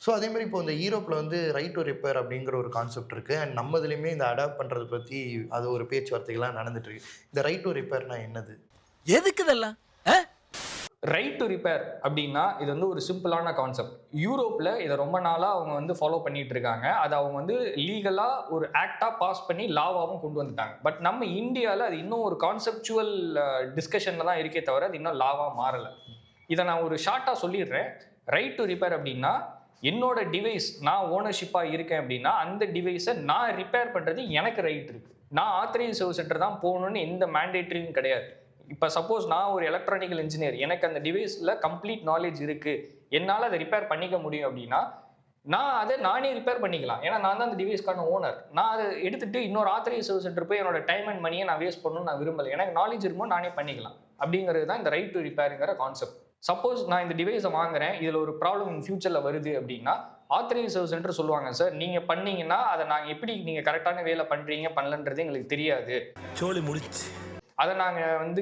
So அதே மாரி இப்போ இந்த யூரோப்ல வந்து ரைட் டு ரிப்பேர் அப்படிங்கிற ஒரு கான்செப்ட் இருக்கு. அண்ட் நம்ம இதுலயுமே இந்த அடாப்ட் பண்றத பத்தி அது ஒரு பேச்சுவார்த்தைகள்லாம் நடந்துட்டு இருக்கு. இந்த ரைட் டு ரிப்பேர்னா என்னது? எதுக்கு இதெல்லாம்? ரைட் டு ரிப்பேர் அப்படின்னா இது வந்து ஒரு சிம்பிளான கான்செப்ட். யூரோப்ல இதை ரொம்ப நாளா அவங்க வந்து ஃபாலோ பண்ணிட்டு இருக்காங்க. அதை அவங்க வந்து லீகலா ஒரு ஆக்டா பாஸ் பண்ணி லாவாவும் கொண்டு வந்துட்டாங்க. பட் நம்ம இந்தியால அது இன்னும் ஒரு கான்செப்சுவல் டிஸ்கஷன்ல தான் இருக்கே தவிர அது இன்னும் லாவா மாறல. இதை நான் ஒரு ஷார்ட்டா சொல்லிடுறேன். ரைட் டு ரிப்பேர் அப்படின்னா என்னோட டிவைஸ் நான் ஓனர்ஷிப்பா இருக்கேன் அப்படின்னா அந்த டிவைஸை நான் ரிப்பேர் பண்றது எனக்கு ரைட் இருக்கு. நான் ஆத்தரைஸ் சர்வீஸ் சென்டர் தான் போகணும்னு எந்த மேண்டேட்டரியும் கிடையாது. இப்போ சப்போஸ் நான் ஒரு எலக்ட்ரானிக்கல் இன்ஜினியர், எனக்கு அந்த டிவைஸில் கம்ப்ளீட் நாலேஜ் இருக்கு, என்னால் அதை ரிப்பேர் பண்ணிக்க முடியும் அப்படின்னா நான் அதை நானே ரிப்பேர் பண்ணிக்கலாம். ஏன்னா நான் தான் அந்த டிவைஸ்க்கான ஓனர். நான் அதை எடுத்துட்டு இன்னொரு ஆத்தரைஸ் சர்வீஸ் சென்டர் போய் என்னோட டைம் அண்ட் மணியை நான் வேஸ்ட் பண்ணணும்னு நான் விரும்பலை. எனக்கு நாலேஜ் இருக்கும்போது நானே பண்ணிக்கலாம். அப்படிங்கிறது தான் இந்த ரைட் டு ரிப்பேருங்கிற கான்செப்ட். சப்போஸ் நான் இந்த டிவைஸை வாங்குறேன், இதில் ஒரு ப்ராப்ளம் இன் ஃபியூச்சரில் வருது அப்படின்னா ஆத்தரைஸ் சர்வீஸ் சென்டர் சொல்லுவாங்க, சார் நீங்கள் பண்ணீங்கன்னா அதை நாங்கள் எப்படி நீங்கள் கரெக்டான வேலை பண்ணுறீங்க பண்ணலன்றது எங்களுக்கு தெரியாது, சோலி முடிச்சு அதை நாங்கள் வந்து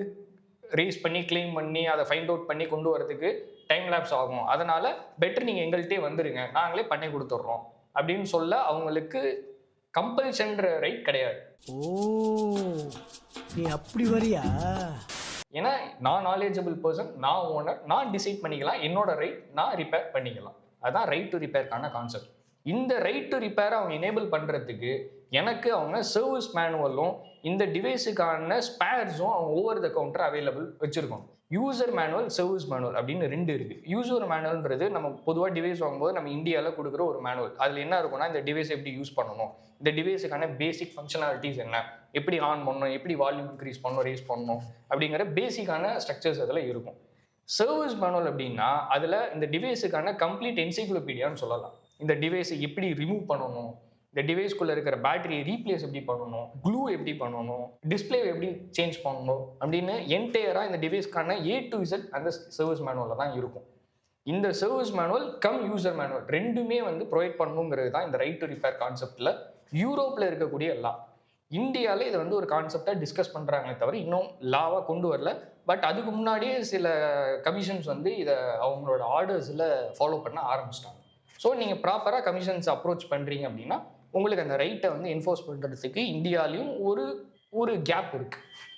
ரேஸ் பண்ணி கிளைம் பண்ணி அதை ஃபைண்ட் அவுட் பண்ணி கொண்டு வரதுக்கு டைம் லேப்ஸ் ஆகும், அதனால பெட்டர் நீங்கள் எங்கள்கிட்டே வந்துடுங்க, நாங்களே பண்ணி கொடுத்துட்றோம் அப்படின்னு சொல்ல அவங்களுக்கு கம்பல்ஷன்ற ரைட் கிடையாது. ஓ, நீ அப்படி வரியா? ஏன்னா நான் நாலேஜபிள் பர்சன், நான் ஓனர், நான் டிசைட் பண்ணிக்கலாம், என்னோட ரைட், நான் ரிப்பேர் பண்ணிக்கலாம். அதான் ரைட் டு ரிப்பேர்க்கான கான்செப்ட். இந்த ரைட் டு ரிப்பேரை அவங்க எனேபிள் பண்ணுறதுக்கு எனக்கு அவங்க சர்வீஸ் மேனுவலும் இந்த டிவைஸுக்கான ஸ்பேர்ஸும் அவங்க ஓவர் த கவுண்டர் அவைலபிள் வச்சிருக்கோம். யூசர் மேனுவல், சர்வீஸ் மேனுவல் அப்படின்னு 2 இருக்கு. யூசர் மேனுவல்ன்றது நம்ம பொதுவாக டிவைஸ் வாங்கும்போது நம்ம இந்தியாவில் கொடுக்குற ஒரு மேனுவல். அதில் என்ன இருக்கும்னா இந்த டிவைஸ் எப்படி யூஸ் பண்ணணும், இந்த டிவைஸுக்கான பேசிக் ஃபங்க்ஷனாலிட்டிஸ் என்ன, எப்படி ஆன் பண்ணணும், எப்படி வால்யூம் இன்க்ரீஸ் பண்ணணும், ரேஸ் பண்ணணும் அப்படிங்கிற பேசிக்கான ஸ்ட்ரக்சர்ஸ் அதில் இருக்கும். சர்வீஸ் மேனுவல் அப்படின்னா அதில் இந்த டிவைஸுக்கான கம்ப்ளீட் என்சைக்ளோபீடியான்னு சொல்லலாம். இந்த டிவைஸை எப்படி ரிமூவ் பண்ணணும், இந்த டிவைஸ்குள்ள இருக்கிற பேட்டரியை ரீப்ளேஸ் எப்படி பண்ணணும், க்ளூ எப்படி பண்ணணும், டிஸ்பிளே எப்படி சேஞ்ச் பண்ணணும் அப்படின்னு என்டையராக இந்த டிவைஸ்க்கான A to Z அந்த சர்வீஸ் மேனுவலில் தான் இருக்கும். இந்த service manual come user manual ரெண்டுமே வந்து ப்ரொவைட் பண்ணணுங்கிறது தான் இந்த ரைட் டு ரிப்பேர் கான்செப்டில் யூரோப்பில் இருக்கக்கூடிய லா. இந்தியாவில் இதை வந்து ஒரு கான்செப்டாக டிஸ்கஸ் பண்ணுறாங்களே தவிர இன்னும் லாவாக கொண்டு வரல. பட் அதுக்கு முன்னாடியே சில கமிஷன்ஸ் வந்து இதை அவங்களோட ஆர்டர்ஸில் ஃபாலோ பண்ண ஆரம்பிச்சிட்டாங்க. ஸோ நீங்கள் ப்ராப்பராக கமிஷன்ஸ் அப்ரோச் பண்ணுறீங்க அப்படின்னா உங்களுக்கு அந்த ரைட்டை வந்து என்ஃபோர்ஸ் பண்ணுறதுக்கு இந்தியாலையும் ஒரு கேப் இருக்குது.